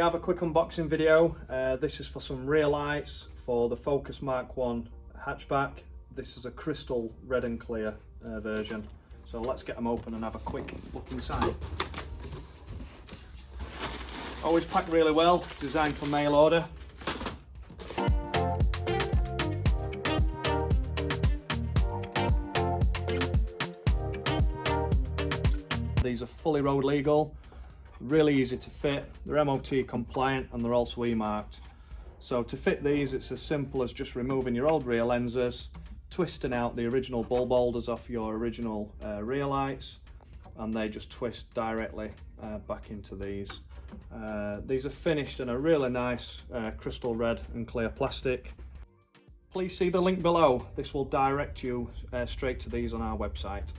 have a quick unboxing video. This is for some rear lights for the Focus Mark 1 hatchback. This is a crystal red and clear version. So let's get them open and have a quick look inside. Always packed really well, designed for mail order. These are fully road legal, really easy to fit, they're MOT compliant and they're also E-marked. So to fit these, it's as simple as just removing your old rear lenses, twisting out the original bulb holders off your original rear lights, and they just twist directly back into these. These are finished in a really nice crystal red and clear plastic. Please see the link below. This will direct you straight to these on our website.